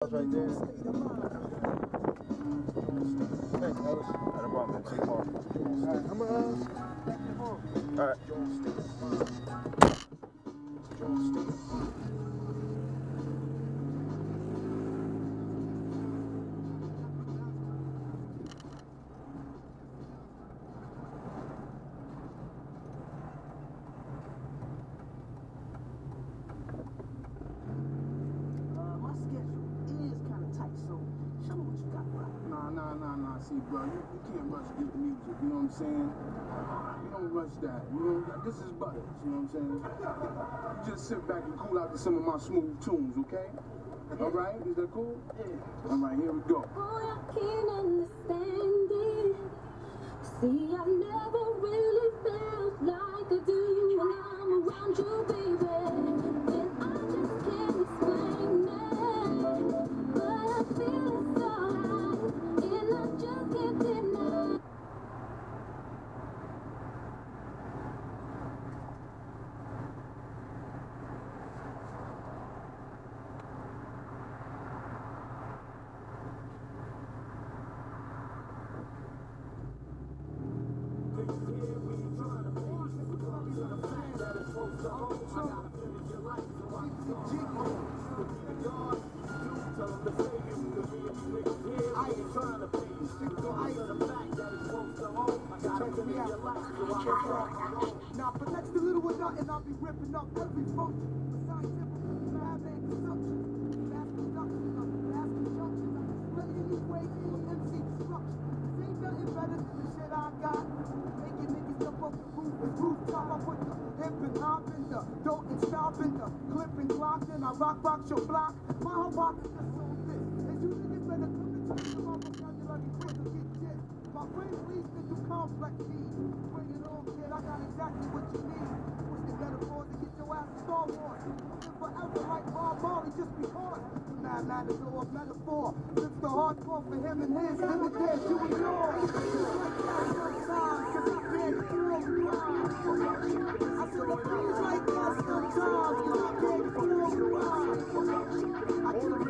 Right there. Thanks, Ellis. Not a problem, man. See you tomorrow. Alright, I'm back to the phone. Alright. Nah. See, bro, you can't rush good music, you know what I'm saying? You don't rush that. You know, this is butters, you know what I'm saying? You just sit back and cool out to some of my smooth tunes, okay? All right? Is that cool? Yeah. All right, here we go. Boy, I can't understand it. See, I never really felt like I do when I'm around you, baby. And I just can't explain it. But I feel it's alright, and I just can't deny it. Now for next to little or nothing, I'll be ripping up every function. Scientific, lab and consumption. Mass production of mass conjunction. I'm splitting these waves from MC destruction. This ain't nothing better than the shit I got. Making niggas jump off the roof and rooftop. I put the hip and hop in the dope and stop in the clip and clock. Then I rock your block. My whole box is just so thick. And you niggas better come and talk to my vocabulary quick or get dipped. My brain bleeds into complex needs. Bring it on, kid, I got exactly what you need. What's the metaphor to get your ass Star Wars? Live forever like Bob Marley, just because. Nah, there's no metaphor. It's the hardcore for him and his. Live it there, do it all. It's like that sometimes, cause I can't feel the rhyme. I said it feels like that sometimes, cause I can't feel the rhyme. I can't feel the rhyme.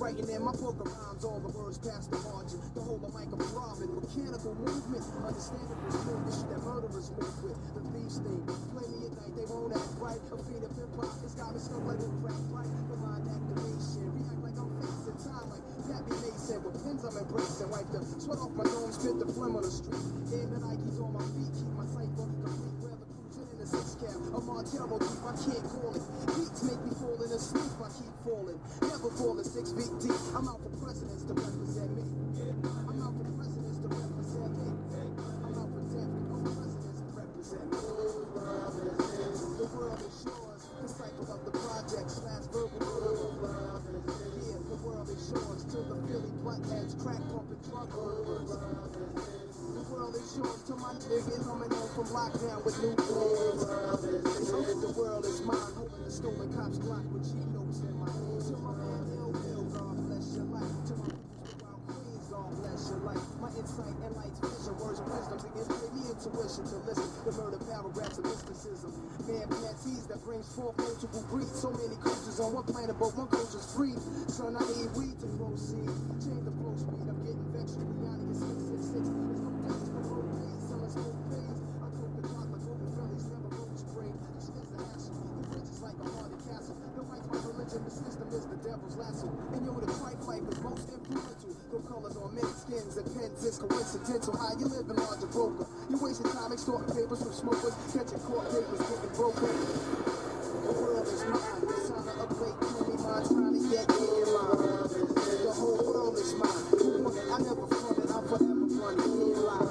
Writing in my book of rhymes, all the words past the margin. The whole of like a throbbing, mechanical movement. Understandable movement that murderers move with. The thieves thing, play me at night, they won't act right. A feed of hip-hop, it's got me stuck like a crack right. Divine activation, react like I'm facing time like Gabby Mason. With pins I'm embracing, wipe the sweat off my nose, spit the phlegm on the street. Aim the Nikes on my feet, keep my cipher complete. Weather cruising in the six cab, a Montero deep, I can't call it. Beats make me fall in asleep, I keep falling. Never falling 6 feet deep. I'm out for presidents to represent me. I'm out for presidents to represent me. I'm out for presidents to represent me. The world is yours. The cycle of the projects, last verbal word. Yeah, the world is yours. Till the Philly blunt heads crack pumping drug words. The world is yours to my niggas coming home from lockdown with new plans. The world is mine, hoping the stolen cops block with G notes in my hand. To my man Ill, God bless your life. To my wild queens, God bless your life. My insight and light vision, words of wisdom to give me intuition to listen. The murder paragraphs of mysticism. Man panties that brings forth multiple breeds. So many cultures on one planet, but one culture's free. Son, I need weed to proceed. Change the flow speed, I'm getting vexed. Rihanna is 666. There's no days for road days, selling smoke pays. I took the chocolate, open bellies, never road spray. This is the hassle. The bridge is like a haunted castle. The right my religion, the system is the devil's lasso. And yo, the trite life is most influential. No colors on men's skins and pens, it's coincidental. How you living large a broker? You wasting time extorting papers from smokers, catching court papers, getting broken. The world is mine. It's time to upgrade, kill me mine, trying to get in mine. The whole world is mine. Who won it? I never fronted, I'm forever funny. In line.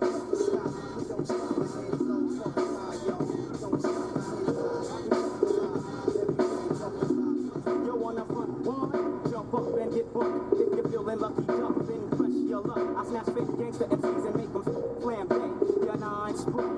We don't stop, we ain't no fucking lie, yo. We don't stop, we ain't lie. Yo, on the front one, jump up and get bucked. If you're feeling lucky, jump and press your luck. I snatch fake gangster MCs and make them flambe. Your nine spray,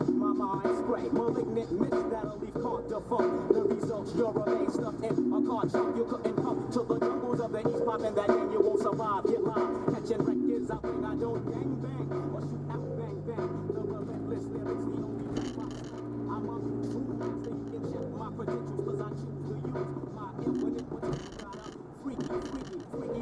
my mind spray. Malignant myths that'll leave caught defunct. The results, you're remain stuffed in a car trunk. You couldn't come to the jungles of the east, popping that game. You won't survive, get live. Catching records out when I don't gang bang or shoot out bang bang. The relentless lyrics, the only thing I say. I'm a true master, you can check my credentials, cause I choose to use my infinite potential. Got a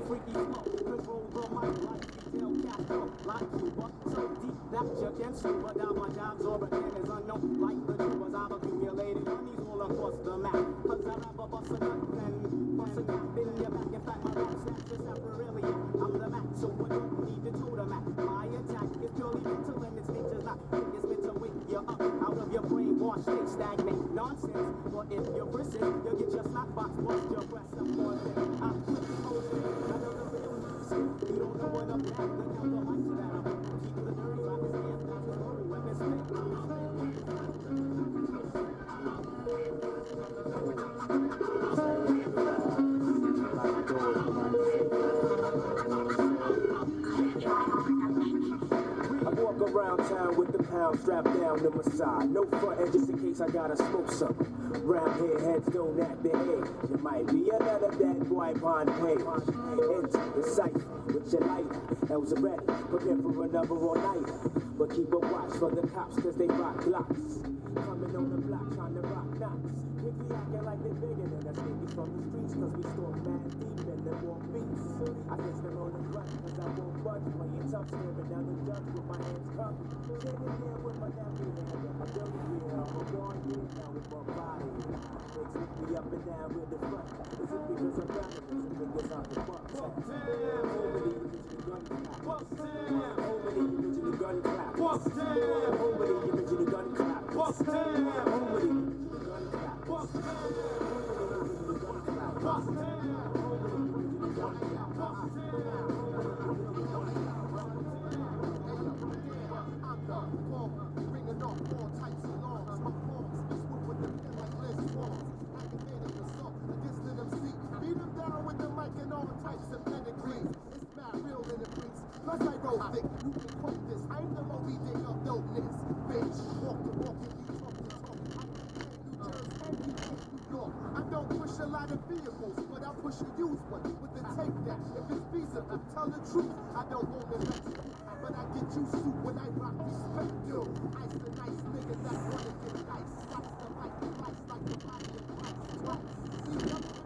freaky flow. Control the mic like detail Castro. Like Cuba, so deep that you can see. But now my job's origin is unknown. Like the tubers, I've accumulated monies all across the map. Cause I rap a bust a nut and bust a cap in your back. In fact, my rap snaps just temporarily. I'm the Mac, so I don't need to tote a Mac. My attack is purely mental and its nature's not. It's meant to wake you up out of your brainwash state. Stagnate nonsense. But if you're bristling, you'll get your snot box bust your breast up on it. I'm quick to post it. I know the real news. You don't know what I'm at. Look out the lights that I'm keep the dirty rappers hands. That's the story. Weapons spit. I walk around town with the pound strapped down to my side. No front end just in case I gotta smoke something. Round here heads don't act their head. You might be another dead boy upon page. Enter the cipher with your lighter. That was ready. Prepare for another all night. But keep a watch for the cops cause they rock glocks. Coming on the block trying to rock knots. Quickly acting like they're bigger than us. Niggas from the streets cause we store mad deep and they want beats. I guess they're on the run cause I won't budge. Playing tough, staring down the judge with my hands cupped. Standing there with my nappy hand and my dirty gear. I'm a born here now with my body. They take me up and down with the front. Is it because I'm rapping? Is it because I'm the fuck? Over the original gun clap. Over the original gun clap. Over the original gun clap. Over the original gun clap. Bringing off all types of laws. My forms, swoop with the pen like Liz Swarms. Activated assault against an MC. Beat him down with the mic and all types of pedigrees. It's mad real in the breeze. Plus I roll thick, you can quote this. I ain't the Moby Dick of dopeness. Bitch, walk the walk and you talk the talk. I can New Jersey and you take New York. I don't push a lot of vehicles, but I push a used one with the take that. If it's feasible, tell the truth. I don't own the next one, but I get used to when I rock respect you. Ice the nice nigga that wanna get nice. That's the life of life like the body of Christ. Twice. See, you feel me?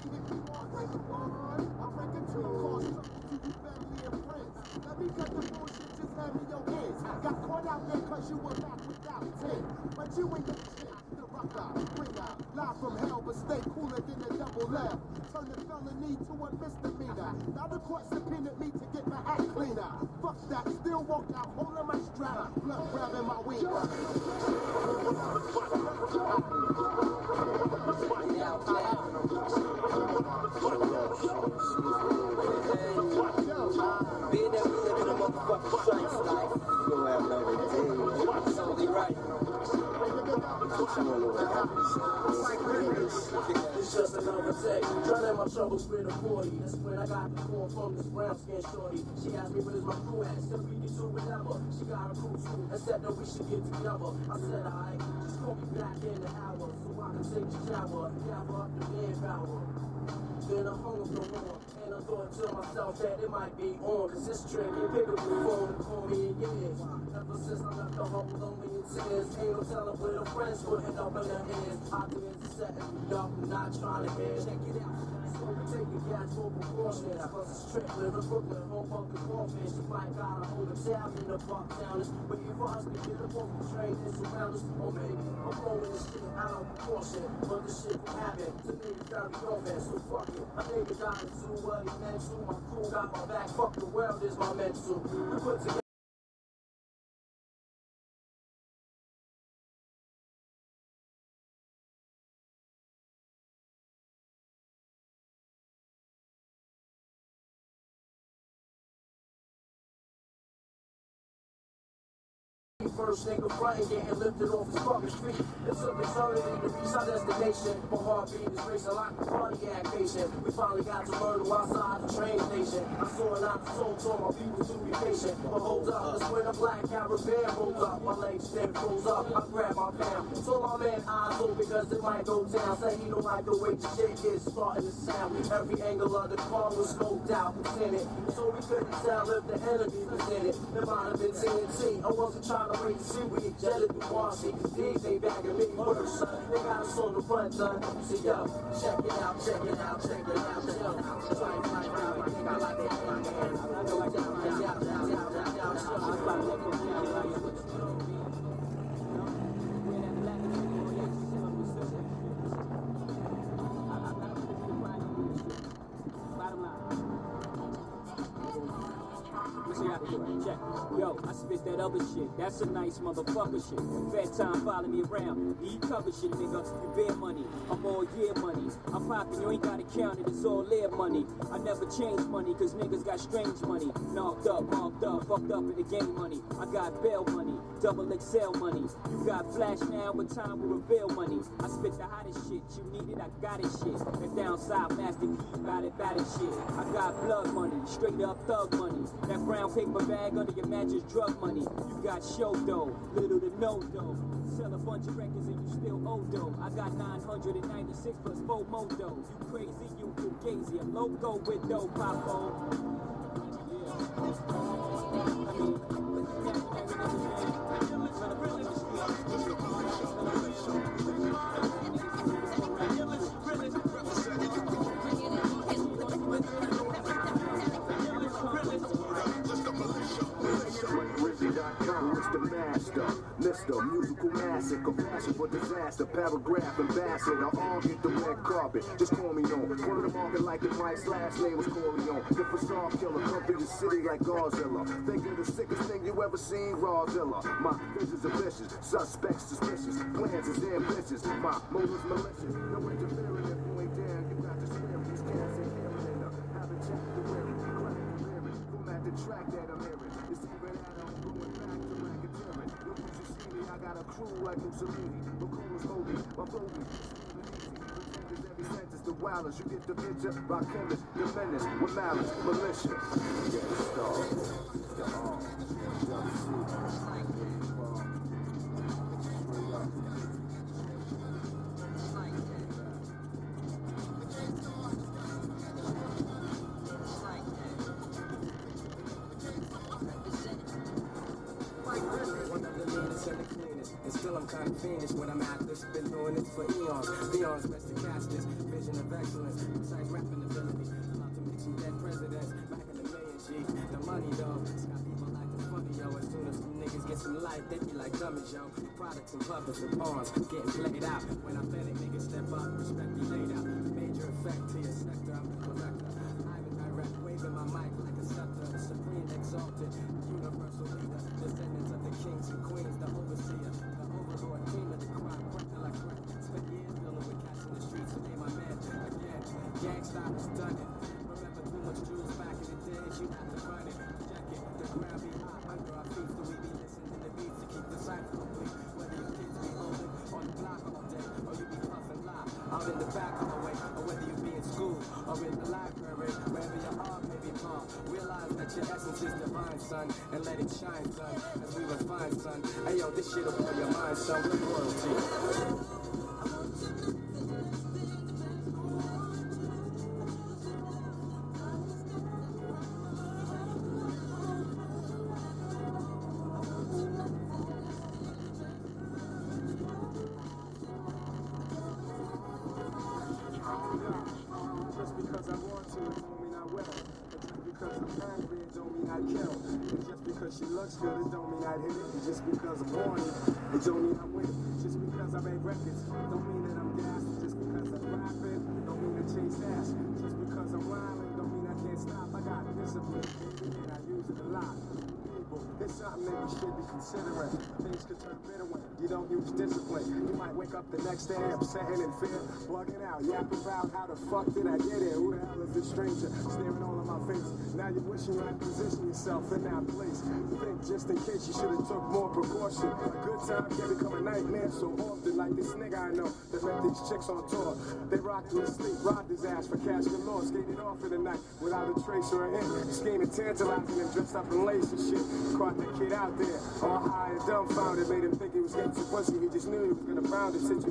Hit me on like a on. I'm breaking two cars, trouble to you family and friends. Let me cut the bullshit, just hand me your hands. Got caught out there cause you were back without 10. But you ain't the shit, the rocker, ringer. Live from hell, but stay cooler than a double L. Turn the felony to a misdemeanor. Now the court subpoenaed me to get my act cleaner. Fuck that, still walk out, holding my strap. Blood grabbing my wing. Being that we live in a motherfucking trice life, you don't have no day. It's only right. What you want to happen? It's just another day. Drowning my troubles with a 40. That's when I got the call from this brown skin shorty. She asked me where's my crew at. Said we can do whatever. She got her crew too and said that we should get together. I said alright, just call me back in an hour so I can take a shower, gather up the manpower. Then I hung up the horn, and I thought to myself that it might be on. Cause this trick, you pick up the phone and call me in years. Ever since I left the home with only in tears, ain't no telling where the friends would end up in their ears. I did setting me up, I'm not trying to hear. Check it out. So we taking gas for precautions. Plus it's trip, live in Brooklyn, home of the crawfish. You might gotta hold a tab in the park town. It's waiting for us to get up off the train and surround us. Or maybe I'm throwing this shit out of proportion. But this shit will happen. The niggas gotta be on that, so fuck it. My nigga got to do what he meant to. My crew got my back. Fuck the world is my mental. We put together. First nigga frontin', getting lifted off his fucking street. It took eternity to reach our destination. My heartbeat is racing like a cardiac patient. We finally got to Myrtle outside the train station. I saw it out the soul, told my people to be patient. But hold up, that's when a black Caribbean rolled up. My legs then froze up, I grabbed my pound. Told my man eyes open because it might go down. Say he don't like the way the shit is starting to sound. Every angle of the car was scoped out, presented. So we couldn't tell if the enemy was in it. It might have been TNT. I wasn't trying to wait to see we jetted through Marcy. Cause these ain't bagging me worse, son. They got us on the front, son. See, yo, check it out, check it out, check it out, Check. Yo, I spit that other shit. That's a nice motherfucker shit. Fat time follow me around. Need cover shit, nigga. You bear money. I'm all year money. I'm popping, you ain't gotta count it. It's all their money. I never change money, cause niggas got strange money. Knocked up, marked up, fucked up in the game money. I got bail money, double XL money. You got flash now, but time will reveal money. I spit the hottest shit. You need it, I got it shit. That downside master key, got it shit. I got blood money, straight up thug money. That brown paper bag under your mattress, drug money. You got show dough, little to no dough. Sell a bunch of records and you still owe dough. I got 996 plus 4 more dough. You crazy, you fugazi. I'm loco with dough, Papo. Mr. Musical Massacre, passion for disaster, paragraph ambassador, all get the red carpet, just call me on. One of the market like the price, last name was Corleone. The facade killer, come through the city like Godzilla. Think of the sickest thing you ever seen, Rawzilla. My visions are vicious, suspects suspicious, plans is ambitious, my motives malicious. No interfering if you ain't down, you got to swear these cats ain't hearing in the habitat to wear it, crack the lyric, format the track that I'm hearing. It's even at I'm going back to racketeering. Look what you see me, I got a crew like Mussolini, but cool as Obi, my Bobby. Every sentence, the wildest, you get the picture, by chemists, the menace, with malice, militia. Get the star, the arm, and still I'm kind of fiendish when I'm at this. Been doing this for eons. Beyond's best to catch this. Vision of excellence, precise rapping ability. About to make some dead presidents back in the million G. The money though, it's got people like the funny yo. As soon as some niggas get some light, they be like dummies yo. Products and puppets and pawns getting played out. When I authentic niggas step up, respect be laid out. Major effect to your sector, I'm the collector. Ivan direct, waving my mic like a scepter. The supreme exalted, universal leader. Descendants of the kings and queens, the overseer. Overlord, king of the crowd, cracked like crack. Spent years dealing with cats in the streets, so they my man again. Gangsta was done it. Remember too much jewels back in the days, you had to run it. Check it, the ground be hot under our feet, so we be listening to the beats to keep the cipher complete. Whether your kids be holding on the block all day, or you be puffing in the back of the way, or whether you be in school or in the library, wherever you are, maybe Paul. Realize that your essence is divine, son, and let it shine, son, as we refine, son. Hey yo, this shit'll blow your mind, son. We're royalty. Just because I want to, it don't mean I will. And just because I'm angry, it don't mean I kill. And just because she looks good, it don't mean I hit it. And just because I'm horny, it don't mean I'm with it. Just because I make records, don't mean that I'm gassed. Just because I'm rapping, don't mean I chase ass. Just because I'm rhyming, don't mean I can't stop. I got discipline, baby, and I use it a lot. People, it's something that you should be considering. Things could turn bitter when you don't use discipline. You might wake up the next day upsetting in fear, bugging out, yapping about how the fuck did I get here? Who the hell is this stranger staring all in my face? Now you're wishing you had positioned yourself in that place. Think just in case you should have took more precaution. A good time can become a nightmare so often. Like this nigga I know that met these chicks on tour. They rocked him to sleep, robbed his ass for cash galore, skated off in the night without a trace or a hint. Scheming, tantalizing him, dressed up in lace and shit. Caught that kid out there, all high and dumbfounded, made him think he was getting some pussy. He just knew he was gonna pound the situation.